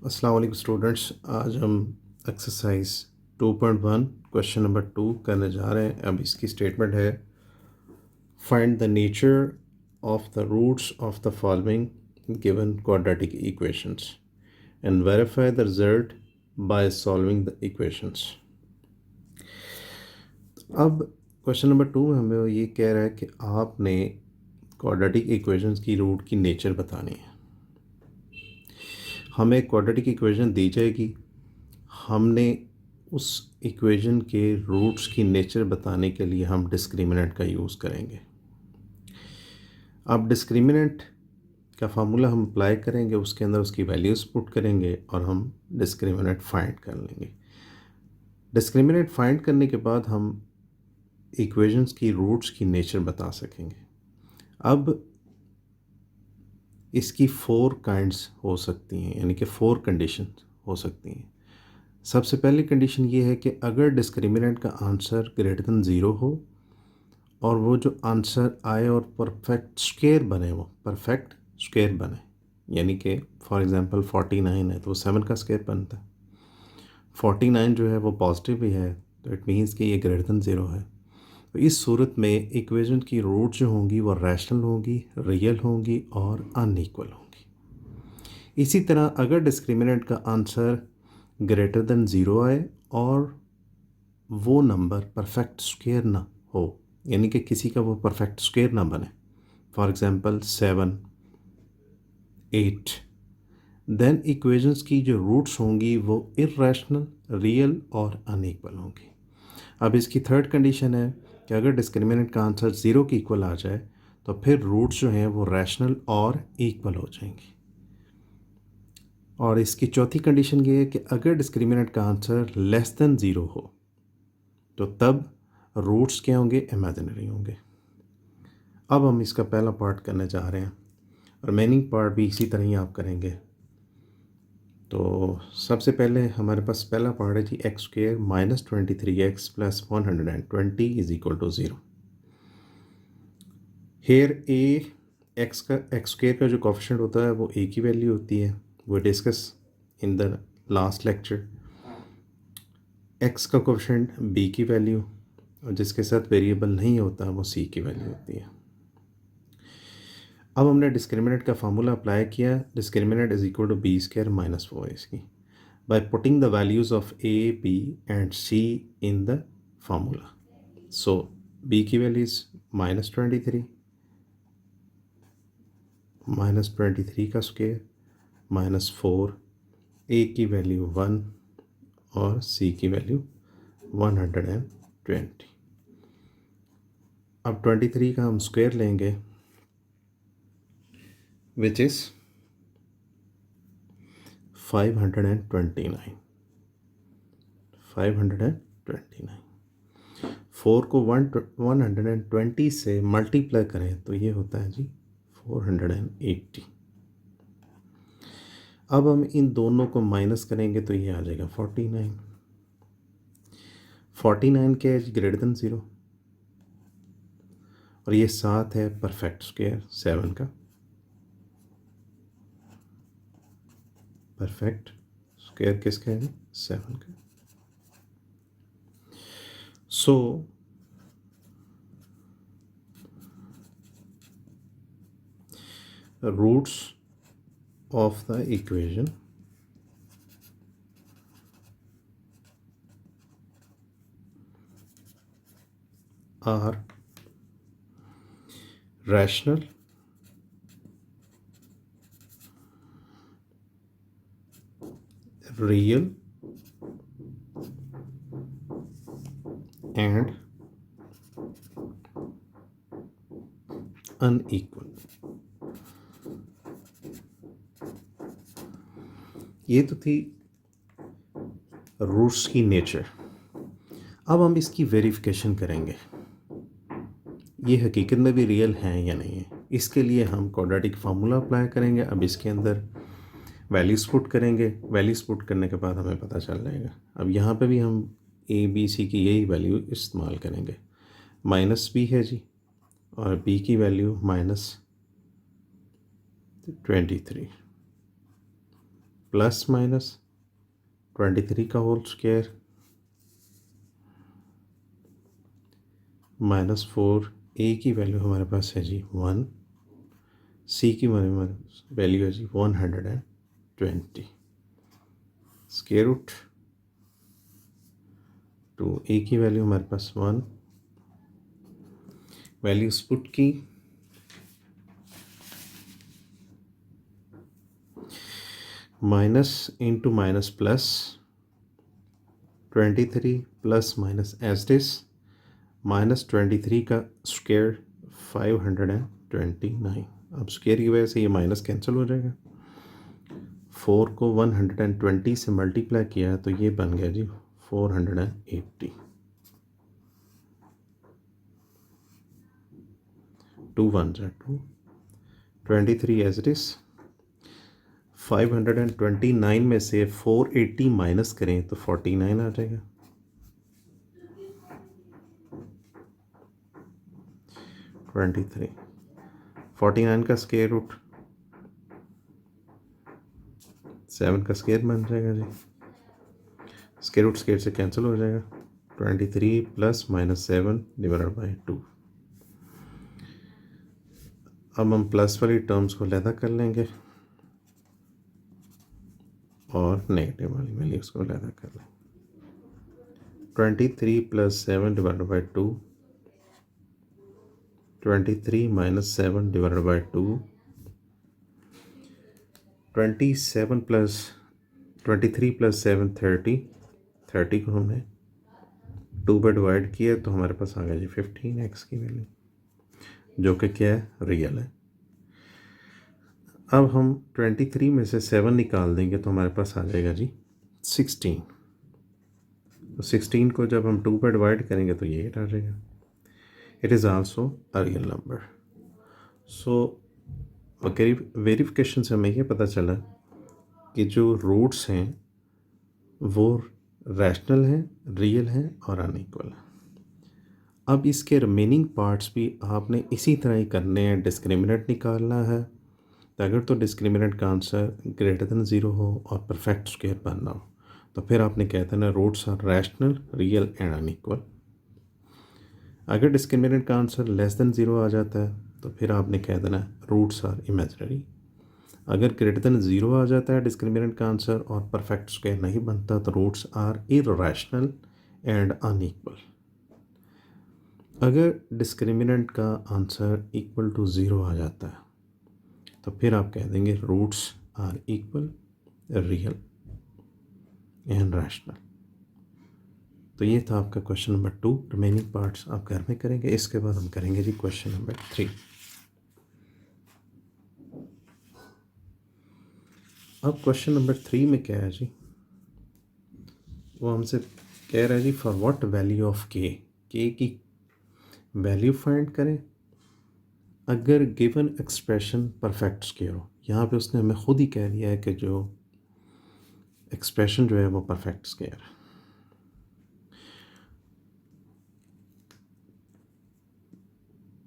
अस्सलाम वालेकुम स्टूडेंट्स। आज हम एक्सरसाइज 2.1 क्वेश्चन नंबर 2 करने जा रहे हैं। अब इसकी स्टेटमेंट है, find the nature of the roots of the following given quadratic equations and verify the result by solving the equations. अब क्वेश्चन नंबर 2 में हमें ये कह रहा है कि आपने क्वाड्रेटिक इक्वेशंस की रूट की नेचर बतानी है। हमें क्वाड्रेटिक इक्वेशन दी जाएगी, हमने उस इक्वेशन के रूट्स की नेचर बताने के लिए हम डिस्क्रिमिनेंट का यूज़ करेंगे। अब डिस्क्रिमिनेंट का फार्मूला हम अप्लाई करेंगे, उसके अंदर उसकी वैल्यूज़ पुट करेंगे और हम डिस्क्रिमिनेंट फाइंड कर लेंगे। डिस्क्रिमिनेंट फाइंड करने के बाद हम इक्वेशंस की रूट्स की नेचर बता सकेंगे। अब इसकी 4 काइंड्स हो सकती हैं, यानी कि 4 कंडीशन हो सकती हैं। सबसे पहली कंडीशन ये है कि अगर डिस्क्रिमिनेंट का आंसर ग्रेटर देन 0 हो और वो जो आंसर आए और परफेक्ट स्क्वायर बने, वो परफेक्ट स्क्वायर बने, यानी कि फॉर एग्जांपल 49 है तो वो 7 का स्क्वायर बनता है। 49 जो है वो पॉजिटिव भी है, तो इट मीन्स कि ये ग्रेटर देन 0 है। तो इस सूरत में इक्वेशन की रूट जो होंगी वो रैशनल होंगी, रियल होंगी और अनइक्वल होंगी। इसी तरह अगर डिस्क्रिमिनेंट का आंसर ग्रेटर देन 0 आए और वो नंबर परफेक्ट स्क्वायर ना हो, यानी कि किसी का वो परफेक्ट स्क्वायर ना बने, फॉर एग्जांपल 7, 8, देन इक्वेशंस की जो रूट्स होंगी वो इर्रेशनल, रियल और अनइक्वल होंगी। अब इसकी थर्ड कंडीशन है कि अगर डिस्क्रिमिनेंट का आंसर 0 के इक्वल आ जाए तो फिर रूट्स जो हैं वो रैशनल और इक्वल हो जाएंगी। और इसकी चौथी कंडीशन ये है कि अगर डिस्क्रिमिनेंट का आंसर लेस देन 0 हो तो तब रूट्स क्या होंगे, इमेजिनरी होंगे। अब हम इसका पहला पार्ट करने जा रहे हैं, रिमेनिंग पार्ट भी इसी तरह ही आप करेंगे। तो सबसे पहले हमारे पास पहला पार्ट है जी, x square minus 23x plus 120 is equal to 0। Here a x square का जो कोफिशिएंट होता है वो ए की वैल्यू होती है, वो discuss in the last lecture. X का कोफिशिएंट बी की वैल्यू, और जिसके साथ वेरिएबल नहीं होता वो सी की वैल्यू होती है। अब हमने डिस्क्रिमिनेंट का फार्मूला अप्लाई किया, discriminant is equal to B square minus 4 इसकी, by putting the values of A, B and C in the formula. So B की वैल्यूज -23, -23 का स्क्वायर -4, ए की वैल्यू 1 और सी की वैल्यू 120। अब 23 का हम स्क्वायर लेंगे, विच इज़ 529। 529 4 को 120 से मल्टीप्लाई करें तो ये होता है जी 480। अब हम इन दोनों को माइनस करेंगे तो ये आ जाएगा 49। 49 क्या है जी, ग्रेटर देन 0, और ये 7 है परफेक्ट स्क्वायर 7 का, परफेक्ट स्क्वायर किसका है, 7 का। So roots of the equation are rational, real and unequal। ये तो थी रूट्स की नेचर। अब हम इसकी वेरिफिकेशन करेंगे, ये हकीकत में भी रियल हैं या नहीं है। इसके लिए हम क्वाड्रेटिक फार्मूला अप्लाई करेंगे। अब इसके अंदर वैल्यूज़ पुट करेंगे, वैल्यूज़ पुट करने के बाद हमें पता चल जाएगा। अब यहाँ पे भी हम ए बी सी की यही वैल्यू इस्तेमाल करेंगे। माइनस बी है जी, और बी की वैल्यू -23। प्लस माइनस 23 का होल स्क्वायर -4, ए की वैल्यू हमारे पास है जी 1, सी की वैल्यू है जी 120, स्क्वायर रूट 2, ए की वैल्यू हमारे पास 1, वैल्यूज पुट की, minus into minus plus 23 plus minus as this -23 का स्क्वायर 529। अब स्क्वायर की वजह से ये माइनस कैंसिल हो जाएगा। 4 को 120 से मल्टीप्लाई किया तो ये बन गया जी 480। 2 1 2, 23 एज इट इज। 529 में से 480 माइनस करें तो 49 आ जाएगा। ट्वेंटी 49 का स्क्वायर रूट 7 का स्क्वायर बन जाएगा जी। स्क्वायर रूट स्क्वायर से कैंसिल हो जाएगा। 23 प्लस माइनस 7 डिवाइडेड बाई 2। अब हम प्लस वाली टर्म्स को अलहदा कर लेंगे और नेगेटिव वाली वैल्यूज को अलहदा कर लेंगे। 23 plus 7 divided by 2, 23 minus 7 divided by 2, 27 plus 23 plus 7 30, 30 को हमने 2 पर डिवाइड किया तो हमारे पास आ गया जी 15x की वैल्यू, जो कि क्या है, रियल है। अब हम 23 में से 7 निकाल देंगे तो हमारे पास आ जाएगा जी 16। तो 16 को जब हम 2 पर डिवाइड करेंगे तो ये 8 आ जाएगा। It is also a real number. So verification से हमें ये पता चला कि जो रूट्स हैं वो रैशनल हैं, रियल हैं और अनइक्वल हैं। अब इसके रिमेनिंग पार्ट्स भी आपने इसी तरह ही करने हैं। डिस्क्रिमिनेंट निकालना है, तो अगर तो डिस्क्रिमिनेंट का आंसर ग्रेटर देन 0 हो और परफेक्ट स्क्वायर बनना हो तो फिर आपने कह देना roots are rational, real and unequal. अगर डिस्क्रिमिनेंट का आंसर लेस देन 0 आ जाता है तो फिर आपने कह देना रूट्स आर इमेजिनरी। अगर ग्रेटर देन 0 आ जाता है डिस्क्रिमिनेंट का आंसर और परफेक्ट स्क्वायर नहीं बनता तो roots are irrational and unequal. अगर डिस्क्रिमिनेंट का आंसर इक्वल टू 0 आ जाता है तो फिर आप कह देंगे roots are equal, real and rational. तो ये था आपका क्वेश्चन नंबर 2। रिमेनिंग पार्ट्स आप घर में करेंगे। इसके बाद हम करेंगे जी क्वेश्चन नंबर 3। अब क्वेश्चन नंबर 3 में क्या है जी, वो हमसे कह रहा है जी फॉर व्हाट वैल्यू ऑफ के की वैल्यू फाइंड करें अगर गिवन एक्सप्रेशन परफेक्ट स्क्वायर हो। यहाँ पे उसने हमें खुद ही कह दिया है कि जो एक्सप्रेशन जो है वो परफेक्ट स्क्वायर है।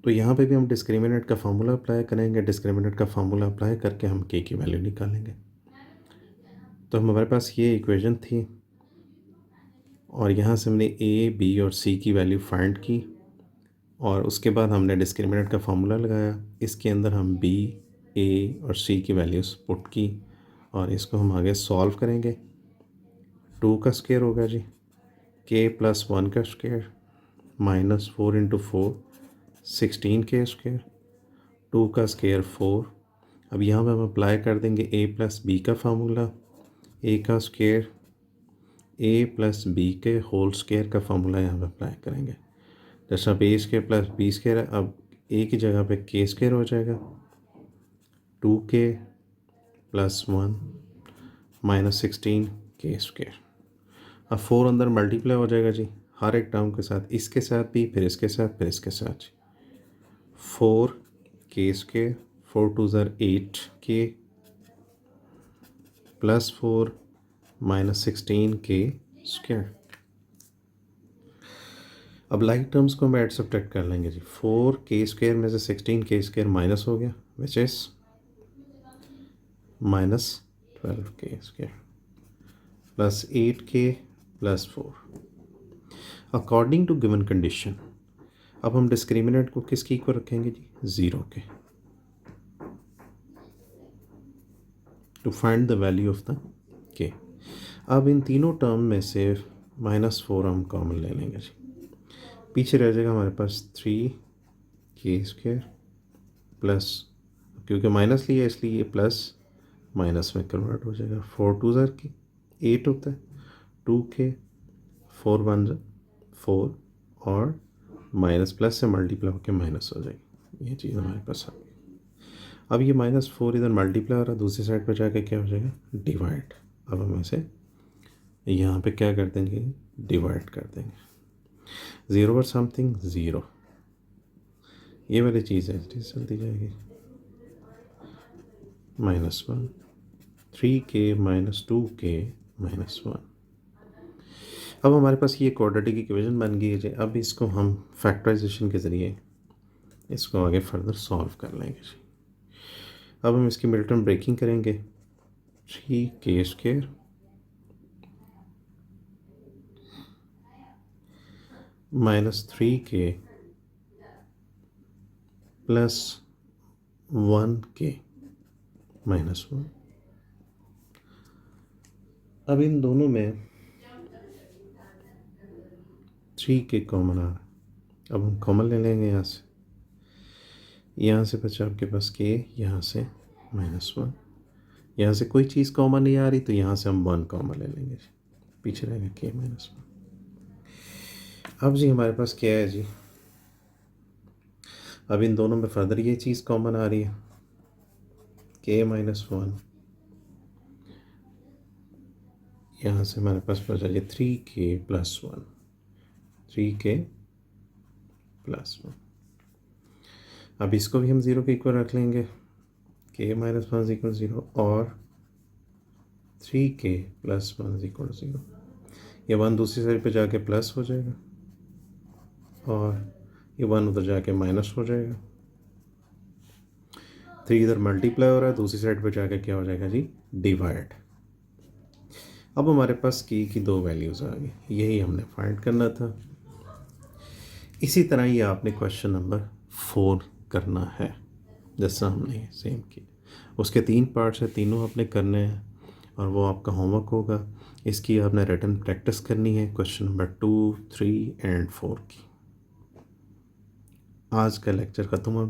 तो यहाँ पे भी हम डिस्क्रिमिनेंट का फार्मूला अप्लाई करेंगे। डिस्क्रिमिनेंट का फार्मूला अप्लाई करके हम के की वैल्यू निकालेंगे। तो हमारे पास ये इक्वेशन थी और यहाँ से हमने ए, बी और सी की वैल्यू फाइंड की और उसके बाद हमने डिस्क्रिमिनेंट का फार्मूला लगाया। इसके अंदर हम बी, ए और सी की वैल्यूज़ पुट की और इसको हम आगे सॉल्व करेंगे। 2 का स्क्वायर होगा जी के प्लस 1 का स्क्वायर माइनस 4 इंटू 4 16 के स्क्वायर, 2 का स्क्वायर 4। अब यहाँ पे हम अप्लाई कर देंगे ए प्लस बी का फार्मूला। ए का स्क्वायर ए प्लस बी के होल स्क्वायर का फार्मूला यहाँ पे अप्लाई करेंगे। जैसा ए स्क्वायर प्लस बी स्क्वायर है, अब ए की जगह पे के स्क्वायर हो जाएगा। 2k प्लस 1 माइनस 16 के स्क्वायर। अब 4 अंदर मल्टीप्लाई हो जाएगा जी हर एक टर्म के साथ, इसके साथ भी, फिर इसके साथ, फिर इसके साथ। 4 के स्क्वायर, 4 2 8 के प्लस 4 माइनस 16 के स्क्वायर। अब लाइक टर्म्स को हम ऐड सब्ट्रैक्ट कर लेंगे जी। 4 के स्क्वायर में से 16 के स्क्वायर माइनस हो गया which is minus 12k² plus 8k plus 4 according to given condition. अब हम डिस्क्रिमिनेंट को किसकी इक्वल रखेंगे जी? 0 के। To find the value of the K. अब इन तीनों टर्म में से -4 हम कॉमन ले लेंगे जी। पीछे रह जाएगा हमारे पास 3k² प्लस, क्योंकि माइनस लिया इसलिए ये प्लस माइनस में कन्वर्ट हो जाएगा। 4 2 ज़र की 8 होता है, 2k, 4 1 4 और माइनस प्लस से मल्टीप्लाई होकर माइनस हो जाएगी। ये चीज़ हमारे पास आ गई। अब ये -4 इधर मल्टीप्लाई हो रहा है, दूसरी साइड पर जाकर क्या हो जाएगा? डिवाइड। अब हम इसे यहाँ पे क्या कर देंगे? डिवाइड कर देंगे। 0 पर समथिंग 0, ये वाली चीज़ है चलती जाएगी। -1 3k - 2k -1। अब हमारे पास ये क्वाड्रेटिक इक्वेशन बन गई है। अब इसको हम फैक्टराइजेशन के ज़रिए इसको आगे फर्दर सॉल्व कर लेंगे जी। अब हम इसकी मिड टर्म ब्रेकिंग करेंगे। 3k² -3k plus 1k -1। अब इन दोनों में 3k कॉमन आ रहा है। अब हम कॉमन ले लेंगे यहाँ से बचा आपके पास k, यहाँ से -1, यहाँ से कोई चीज़ कॉमन नहीं आ रही तो यहाँ से हम 1 कॉमन ले लेंगे जी। पीछे रहेगा k -1। अब जी हमारे पास क्या है जी? अब इन दोनों में फर्दर ये चीज़ कॉमन आ रही है, k -1, यहाँ से हमारे पास बचा जी 3k + 1, 3k + 1। अब इसको भी हम 0 के इक्वल रख लेंगे, k - 1 = 0 और 3k + 1 = 0। ये 1 दूसरी साइड पे जाके प्लस हो जाएगा और ये 1 उधर जाके माइनस हो जाएगा। 3 इधर मल्टीप्लाई हो रहा है, दूसरी साइड पे जाके क्या हो जाएगा जी? डिवाइड। अब हमारे पास की 2 वैल्यूज़ आ गई, यही हमने फाइंड करना था। इसी तरह ही आपने क्वेश्चन नंबर 4 करना है जैसा हमने सेम किया। उसके 3 पार्ट्स हैं, तीनों आपने करने हैं और वो आपका होमवर्क होगा। इसकी आपने रिटन प्रैक्टिस करनी है क्वेश्चन नंबर 2, 3 एंड 4 की। आज का लेक्चर ख़त्म हो